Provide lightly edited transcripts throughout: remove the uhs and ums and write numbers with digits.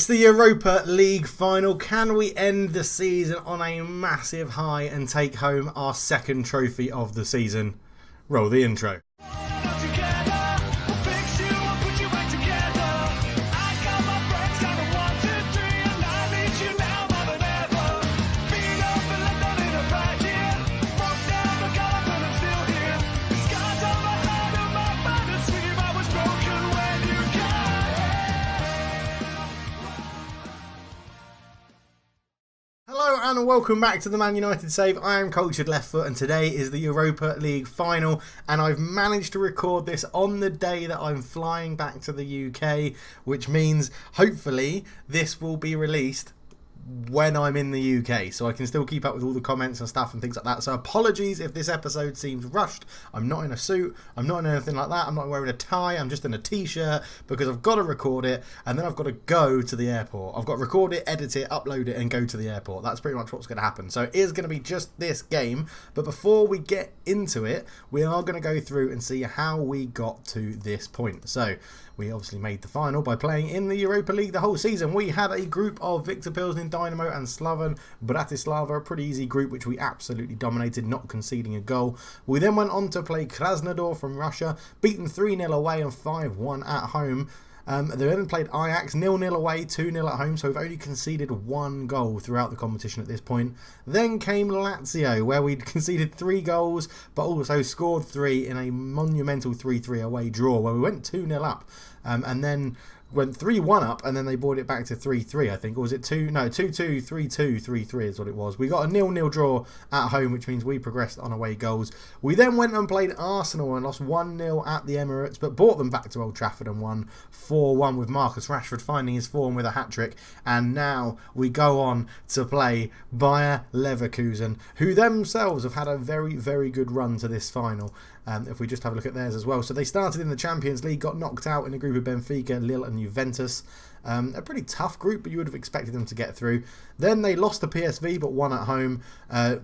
It's the Europa League final. Can we end the season on a massive high and take home our second trophy of the season? Roll the intro. Hello and welcome back to the Man United Save. I am Cultured Left Foot and today is the Europa League final, and I've managed to record this on the day that I'm flying back to the UK, which means hopefully this will be released when I'm in the UK, so I can still keep up with all the comments and stuff and things like that. So apologies if this episode seems rushed. I'm not in a suit, I'm not in anything like that, I'm not wearing a tie, I'm just in a t-shirt because I've got to record it and then I've got to go to the airport. I've got to record it, edit it, upload it and go to the airport. That's pretty much what's going to happen. So it is going to be just this game, but before we get into it, we are going to go through and see how we got to this point. So we obviously made the final by playing in the Europa League the whole season. We had a group of Victor Pilsen, Dynamo and Slavan Bratislava, a pretty easy group which we absolutely dominated, not conceding a goal. We then went on to play Krasnodar from Russia, beaten 3-0 away and 5-1 at home. They then played Ajax 0-0 away, 2-0 at home, so we've only conceded one goal throughout the competition at this point. Then came Lazio, where we'd conceded 3 goals, but also scored 3 in a monumental 3-3 away draw, where we went 2-0 up, and then went 3-1 up, and then they brought it back to 3-3, I think. Or was it 2-2, 3-2, 3-3 is what it was. We got a 0-0 draw at home, which means we progressed on away goals. We then went and played Arsenal and lost 1-0 at the Emirates, but brought them back to Old Trafford and won 4-1 with Marcus Rashford finding his form with a hat-trick. And now we go on to play Bayer Leverkusen, who themselves have had a very, very good run to this final. If we just have a look at theirs as well. So they started in the Champions League, got knocked out in a group of Benfica, Lille and Juventus. A pretty tough group, but you would have expected them to get through. Then they lost to PSV, but won at home.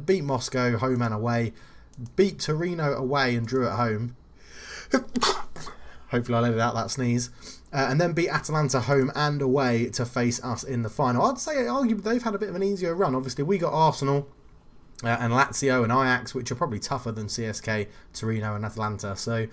Beat Moscow, home and away. Beat Torino away and drew at home. Hopefully I let it out, that sneeze. And then beat Atalanta home and away to face us in the final. I'd say arguably they've had a bit of an easier run. Obviously, we got Arsenal and Lazio and Ajax, which are probably tougher than CSK, Torino and Atalanta. So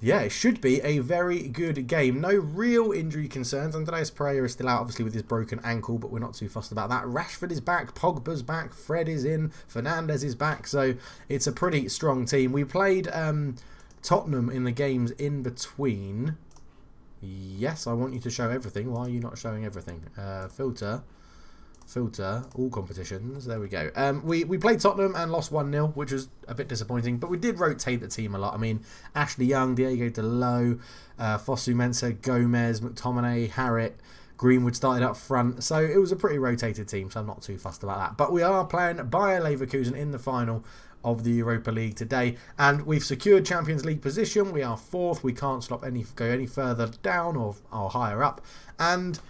yeah, it should be a very good game. No real injury concerns. Andreas Pereira is still out, obviously, with his broken ankle, but we're not too fussed about that. Rashford is back, Pogba's back, Fred is in, Fernandes is back. So it's a pretty strong team. We played Tottenham in the games in between. Yes, I want you to show everything. Why are you not showing everything? Filter, all competitions. There we go. We played Tottenham and lost 1-0, which was a bit disappointing, but we did rotate the team a lot. I mean, Ashley Young, Diego Dalot, Fosu Mensah, Gomez, McTominay, Harriet, Greenwood started up front. So it was a pretty rotated team, so I'm not too fussed about that. But we are playing Bayer Leverkusen in the final of the Europa League today, and we've secured Champions League position. We are 4th. We can't go any further down or higher up. And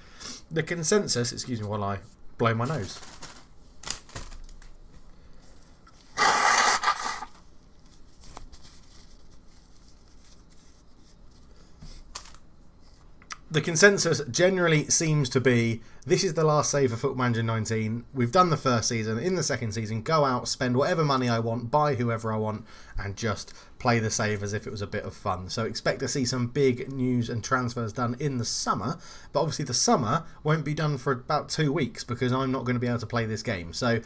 the consensus, excuse me while I blow my nose. The consensus generally seems to be this is the last save for Football Manager 19. We've done the first season. In the second season, go out, spend whatever money I want, buy whoever I want, and just play the save as if it was a bit of fun. So expect to see some big news and transfers done in the summer. But obviously the summer won't be done for about 2 weeks because I'm not going to be able to play this game. So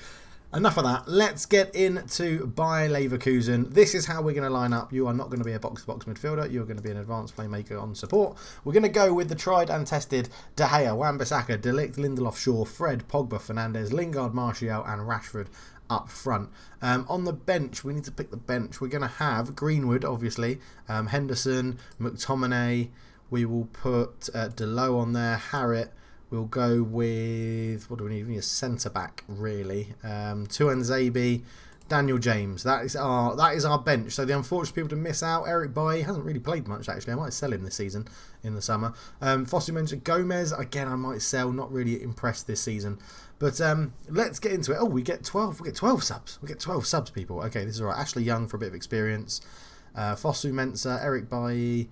enough of that. Let's get into Bayer Leverkusen. This is how we're going to line up. You are not going to be a box-to-box midfielder. You're going to be an advanced playmaker on support. We're going to go with the tried and tested De Gea, Wan-Bissaka, De Ligt, Lindelof, Shaw, Fred, Pogba, Fernandes, Lingard, Martial and Rashford up front. On the bench, we need to pick the bench. We're going to have Greenwood, obviously, Henderson, McTominay. We will put Dalot on there, Harriet. We'll go with, what do we need? We need a centre-back, really. Tuanzebe, Daniel James. That is our bench. So the unfortunate people to miss out, Eric Bailly hasn't really played much, actually. I might sell him this season in the summer. Fosu mentioned Gomez. Again, I might sell. Not really impressed this season. But let's get into it. Oh, we get 12 subs. We get 12 subs, people. Okay, this is all right. Ashley Young for a bit of experience. Fosu Mensah, Eric Bailly,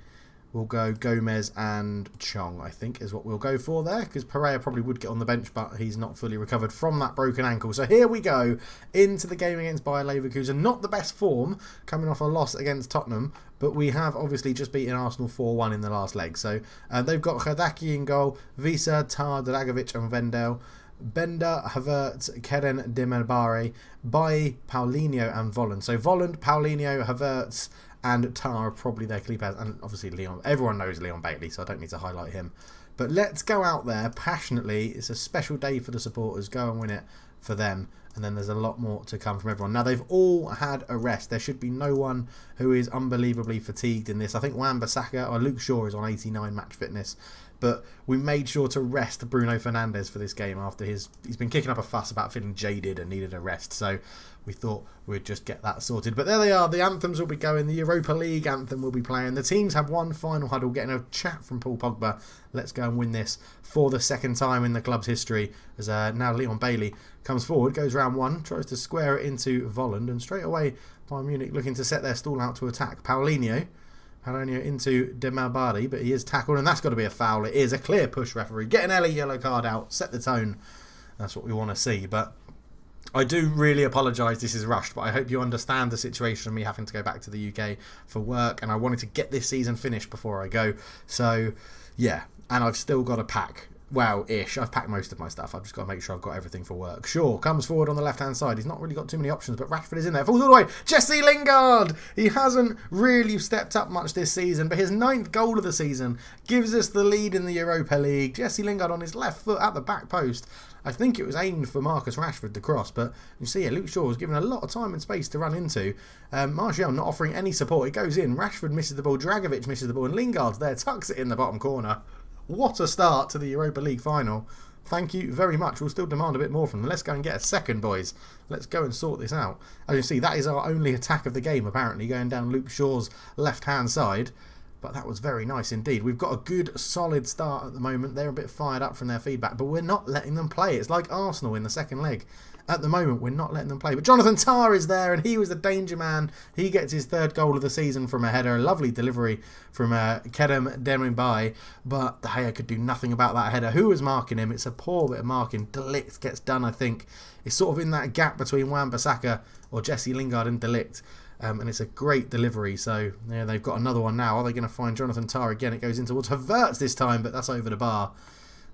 we'll go Gomez and Chong, I think, is what we'll go for there, because Pereira probably would get on the bench, but he's not fully recovered from that broken ankle. So here we go into the game against Bayer Leverkusen. Not the best form, coming off a loss against Tottenham, but we have obviously just beaten Arsenal 4-1 in the last leg. So they've got Khadaki in goal, Visa, Tar, Dragovic and Vendel. Bender, Havertz, Keren, Demirbare, Bailly, Paulinho and Volland. So Volland, Paulinho, Havertz and Tar are probably their keepers, and obviously Leon. Everyone knows Leon Bailey, so I don't need to highlight him. But let's go out there passionately. It's a special day for the supporters. Go and win it for them. And then there's a lot more to come from everyone. Now, they've all had a rest. There should be no one who is unbelievably fatigued in this. I think Wan-Bissaka or Luke Shaw is on 89 match fitness. But we made sure to rest Bruno Fernandes for this game after he's been kicking up a fuss about feeling jaded and needed a rest. So we thought we'd just get that sorted. But there they are. The anthems will be going. The Europa League anthem will be playing. The teams have one final huddle, getting a chat from Paul Pogba. Let's go and win this for the second time in the club's history. As now Leon Bailey comes forward, goes round one, tries to square it into Volland, and straight away Bayern Munich looking to set their stall out to attack. Paulinho into Demirbare, but he is tackled, and that's got to be a foul. It is a clear push, referee. Get an early yellow card out, set the tone. That's what we want to see. But I do really apologise this is rushed, but I hope you understand the situation of me having to go back to the UK for work, and I wanted to get this season finished before I go. So, yeah, and I've still got to pack. Well, I've packed most of my stuff. I've just got to make sure I've got everything for work. Shaw comes forward on the left-hand side. He's not really got too many options, but Rashford is in there. Falls all the way. Jesse Lingard! He hasn't really stepped up much this season, but his 9th goal of the season gives us the lead in the Europa League. Jesse Lingard on his left foot at the back post. I think it was aimed for Marcus Rashford, the cross, but you see here, Luke Shaw was given a lot of time and space to run into. Martial not offering any support. It goes in. Rashford misses the ball. Dragovic misses the ball, and Lingard's there, tucks it in the bottom corner. What a start to the Europa League final. Thank you very much. We'll still demand a bit more from them. Let's go and get a second, boys. Let's go and sort this out. As you see, that is our only attack of the game, apparently, going down Luke Shaw's left-hand side. But that was very nice indeed. We've got a good, solid start at the moment. They're a bit fired up from their feedback, but we're not letting them play. It's like Arsenal in the second leg. At the moment, we're not letting them play. But Jonathan Tah is there, and he was the danger man. He gets his 3rd goal of the season from a header. A lovely delivery from Kerem Demirbare. But De Gea could do nothing about that header. Who was marking him? It's a poor bit of marking. De Ligt gets done, I think. It's sort of in that gap between Wan-Bissaka or Jesse Lingard and De Ligt. And it's a great delivery. So, yeah, they've got another one now. Are they going to find Jonathan Tah again? It goes in towards Havertz this time, but that's over the bar.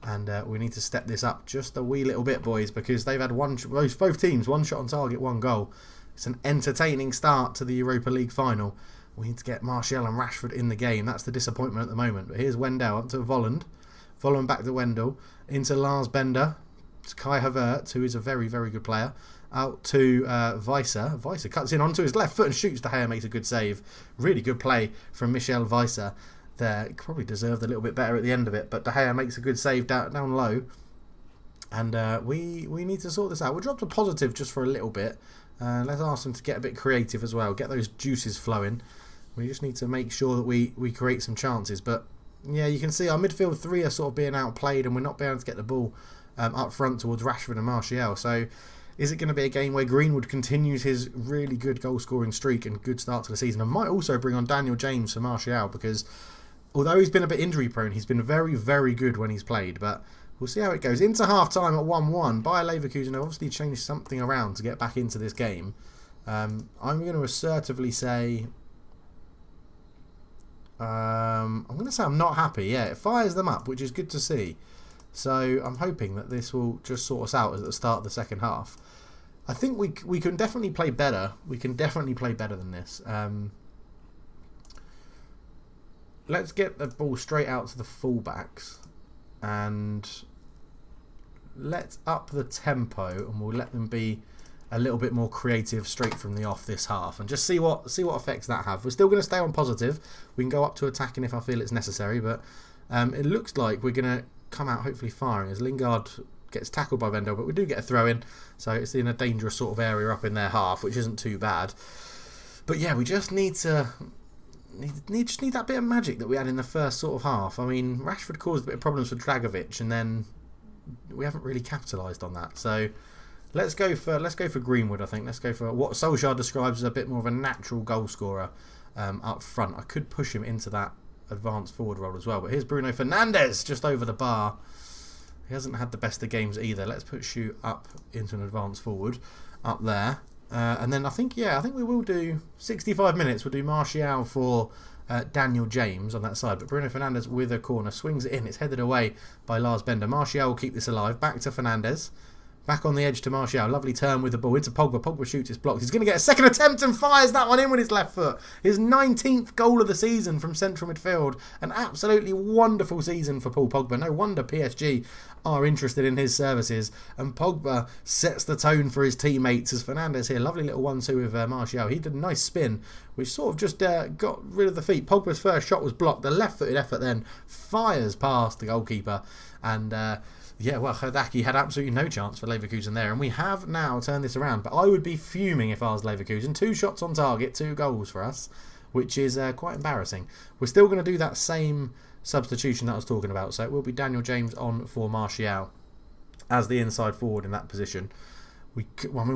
And we need to step this up just a wee little bit, boys, because they've had both teams, one shot on target, 1 goal. It's an entertaining start to the Europa League final. We need to get Martial and Rashford in the game. That's the disappointment at the moment. But here's Wendell up to Volland. Volland back to Wendell. Into Lars Bender. To Kai Havertz, who is a very, very good player. Out to Weiser. Weiser cuts in onto his left foot and shoots. De Gea makes a good save. Really good play from Michel Weiser. There, probably deserved a little bit better at the end of it, but De Gea makes a good save down low, and we need to sort this out. We'll drop to positive just for a little bit. Let's ask them to get a bit creative as well, get those juices flowing. We just need to make sure that we create some chances. But yeah, you can see our midfield 3 are sort of being outplayed, and we're not being able to get the ball up front towards Rashford and Martial. So is it going to be a game where Greenwood continues his really good goal scoring streak and good start to the season, and might also bring on Daniel James for Martial, because although he's been a bit injury prone, he's been very, very good when he's played. But we'll see how it goes. Into half-time at 1-1. Bayer Leverkusen have obviously changed something around to get back into this game. I'm going to assertively say... I'm going to say I'm not happy. Yeah, it fires them up, which is good to see. So I'm hoping that this will just sort us out at the start of the second half. I think we can definitely play better. We can definitely play better than this. Let's get the ball straight out to the fullbacks and let's up the tempo, and we'll let them be a little bit more creative straight from the off this half, and just see what effects that have. We're still going to stay on positive. We can go up to attacking if I feel it's necessary, but it looks like we're going to come out hopefully firing as Lingard gets tackled by Vendel, but we do get a throw in, so it's in a dangerous sort of area up in their half, which isn't too bad. But yeah, we just need to... need that bit of magic that we had in the first sort of half. I mean, Rashford caused a bit of problems for Dragovic, and then we haven't really capitalised on that. So let's go for Greenwood. I think let's go for what Solskjaer describes as a bit more of a natural goal scorer up front. I could push him into that advanced forward role as well. But here's Bruno Fernandes just over the bar. He hasn't had the best of games either. Let's put Shu up into an advanced forward up there. And then I think we will do 65 minutes. We'll do Martial for Daniel James on that side. But Bruno Fernandes with a corner swings it in. It's headed away by Lars Bender. Martial will keep this alive. Back to Fernandes. Back on the edge to Martial. Lovely turn with the ball into Pogba. Pogba shoots, it's blocked. He's going to get a second attempt and fires that one in with his left foot. His 19th goal of the season from central midfield. An absolutely wonderful season for Paul Pogba. No wonder PSG are interested in his services. And Pogba sets the tone for his teammates as Fernandes here. Lovely little 1-2 with Martial. He did a nice spin, which sort of just got rid of the feet. Pogba's first shot was blocked. The left-footed effort then fires past the goalkeeper. And yeah, well, Herdaki had absolutely no chance for Leverkusen there. And we have now turned this around. But I would be fuming if I was Leverkusen. 2 shots on target, 2 goals for us, which is quite embarrassing. We're still going to do that same substitution that I was talking about. So it will be Daniel James on for Martial as the inside forward in that position. We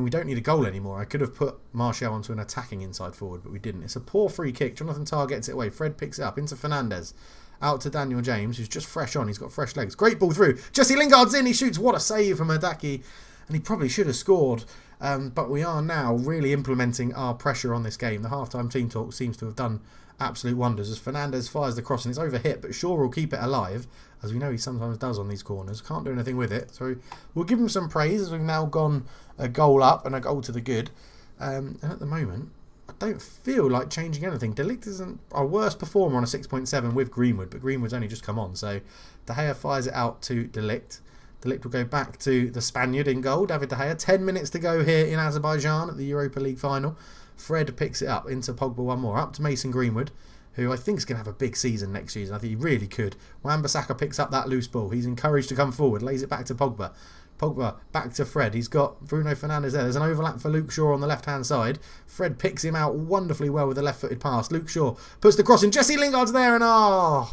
don't need a goal anymore. I could have put Martial onto an attacking inside forward, but we didn't. It's a poor free kick. Jonathan Tah gets it away. Fred picks it up into Fernandes. Out to Daniel James, who's just fresh on. He's got fresh legs. Great ball through. Jesse Lingard's in. He shoots. What a save from Herdaki. And he probably should have scored. But we are now really implementing our pressure on this game. The halftime team talk seems to have done absolute wonders as Fernandes fires the cross and it's overhit. But Shaw will keep it alive, as we know he sometimes does on these corners. Can't do anything with it. So we'll give him some praise as we've now gone a goal up and a goal to the good. And at the moment, I don't feel like changing anything. De Ligt isn't our worst performer on a 6.7 with Greenwood, but Greenwood's only just come on. So De Gea fires it out to De Ligt. De Ligt will go back to the Spaniard in goal, David De Gea. 10 minutes to go here in Azerbaijan at the Europa League final. Fred picks it up into Pogba one more. Up to Mason Greenwood, who I think is going to have a big season next season. I think he really could. Wan-Bissaka picks up that loose ball. He's encouraged to come forward, lays it back to Pogba. Pogba back to Fred. He's got Bruno Fernandes there. There's an overlap for Luke Shaw on the left-hand side. Fred picks him out wonderfully well with a left-footed pass. Luke Shaw puts the cross in. Jesse Lingard's there and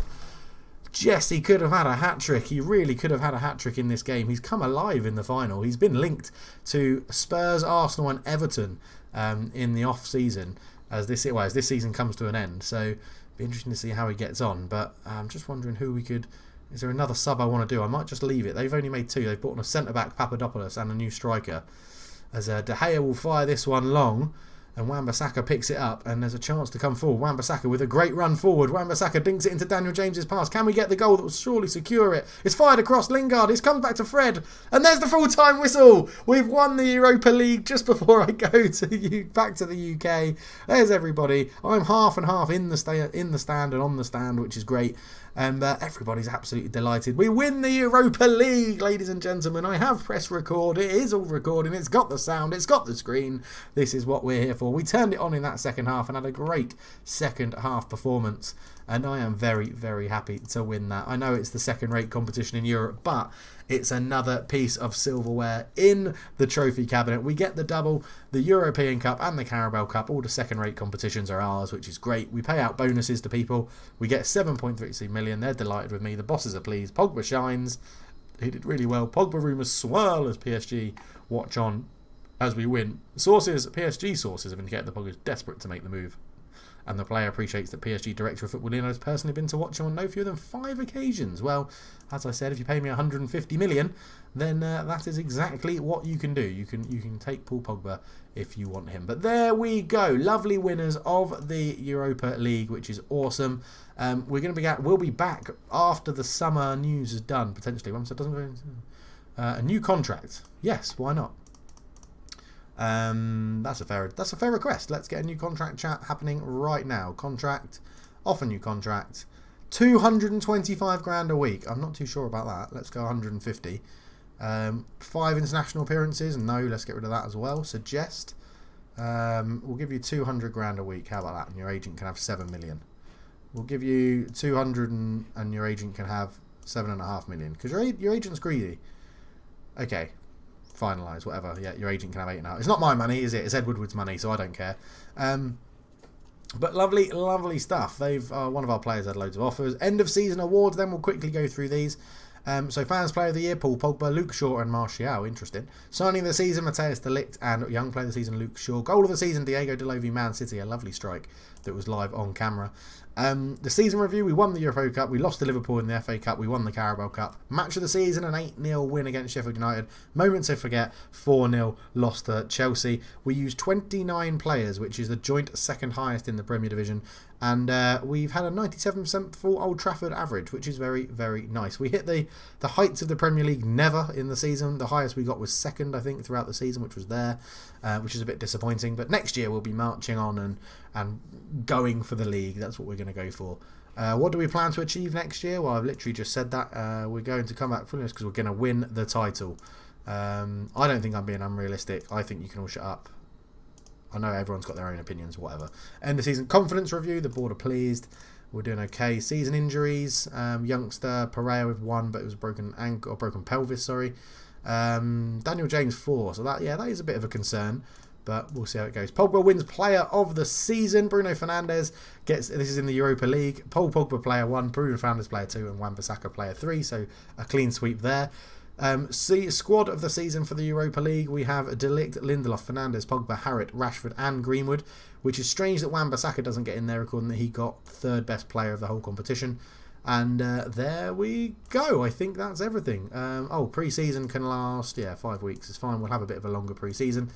Jesse could have had a hat-trick. He really could have had a hat-trick in this game. He's come alive in the final. He's been linked to Spurs, Arsenal and Everton in the off-season as this season comes to an end. So it'll be interesting to see how he gets on. But I'm just wondering who we could... Is there another sub I want to do? I might just leave it. They've only made 2. They've brought on a centre-back, Papadopoulos, and a new striker. As De Gea will fire this one long, and Wan-Bissaka picks it up, and there's a chance to come forward. Wan-Bissaka with a great run forward. Wan-Bissaka dinks it into Daniel James's pass. Can we get the goal that will surely secure it? It's fired across Lingard. It's come back to Fred, and there's the full-time whistle. We've won the Europa League just before I go back to the UK. There's everybody. I'm half and half in the stand and on the stand, which is great. And everybody's absolutely delighted. We win the Europa League, ladies and gentlemen. I have pressed record. It is all recording. It's got the sound. It's got the screen. This is what we're here for. We turned it on in that second half and had a great second half performance. And I am very, very happy to win that. I know it's the second-rate competition in Europe, but it's another piece of silverware in the trophy cabinet. We get the double, the European Cup and the Carabao Cup. All the second-rate competitions are ours, which is great. We pay out bonuses to people. We get 7.36 million. They're delighted with me. The bosses are pleased. Pogba shines. He did really well. Pogba rumours swirl as PSG watch on as we win. PSG sources have indicated that Pogba is desperate to make the move. And the player appreciates that PSG Director of Football Lino has personally been to watch him on no fewer than 5 occasions. Well, as I said, if you pay me 150 million, then that is exactly what you can do. You can take Paul Pogba if you want him. But there we go. Lovely winners of the Europa League, which is awesome. We'll be back after the summer news is done, potentially. A new contract. Yes, why not? That's a fair request. Let's get a new contract chat happening right now. Contract, offer new contract, 225 grand a week. I'm not too sure about that. Let's go 150. 5 international appearances. No, let's get rid of that as well. Suggest. We'll give you 200 grand a week. How about that? And your agent can have 7 million. We'll give you 200 and your agent can have 7.5 million because your agent's greedy. Okay. Finalise, whatever. Yeah, your agent can have 8.5. It's not my money, is it? It's Ed Woodward's money, so I don't care. But lovely, lovely stuff. They've one of our players had loads of offers. End of season awards. Then we'll quickly go through these. So fans player of the year: Paul Pogba, Luke Shaw, and Martial. Interesting. Signing of the season: Matthias de Ligt, and young player of the season: Luke Shaw. Goal of the season: Diego Delovi, Man City. A lovely strike that was live on camera. The season review, we won the Europa Cup, we lost to Liverpool in the FA Cup, we won the Carabao Cup. Match of the season, an 8-0 win against Sheffield United. Moment to forget, 4-0 loss to Chelsea. We used 29 players, which is the joint second highest in the Premier Division. And we've had a 97% full Old Trafford average, which is very, very nice. We hit the heights of the Premier League never in the season. The highest we got was second, I think, throughout the season, which was there, which is a bit disappointing. But next year we'll be marching on and going for the league. That's what we're going to go for. What do we plan to achieve next year? Well, I've literally just said that. We're going to come back from this because we're going to win the title. I don't think I'm being unrealistic. I think you can all shut up. I know everyone's got their own opinions, whatever. End the season confidence review. The board are pleased. We're doing okay. Season injuries. Youngster Pereira with 1, but it was a broken ankle or broken pelvis. Sorry. Daniel James 4. So that is a bit of a concern, but we'll see how it goes. Pogba wins Player of the Season. Bruno Fernandes gets. This is in the Europa League. Paul Pogba Player 1, Bruno Fernandes Player 2, and Wan-Bissaka Player 3. So a clean sweep there. Squad of the season for the Europa League, we have De Ligt, Lindelof, Fernandes, Pogba, Harrit, Rashford and Greenwood, which is strange that Wan-Bissaka doesn't get in there, according that he got 3rd best player of the whole competition. And there we go. I think that's everything. Pre-season can last 5 weeks. It's fine. We'll have a bit of a longer pre-season.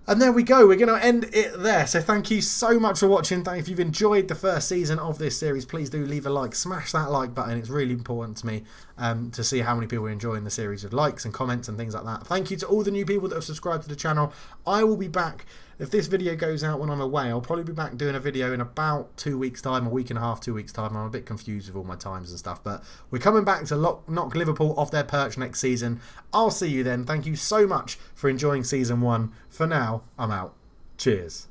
And there we go. We're going to end it there. So thank you so much for watching. If you've enjoyed the first season of this series, please do leave a like. Smash that like button. It's really important to me to see how many people are enjoying the series with likes and comments and things like that. Thank you to all the new people that have subscribed to the channel. I will be back. If this video goes out when I'm away, I'll probably be back doing a video in about 2 weeks' time, a week and a half, 2 weeks' time. I'm a bit confused with all my times and stuff. But we're coming back to knock Liverpool off their perch next season. I'll see you then. Thank you so much for enjoying Season 1. For now, I'm out. Cheers.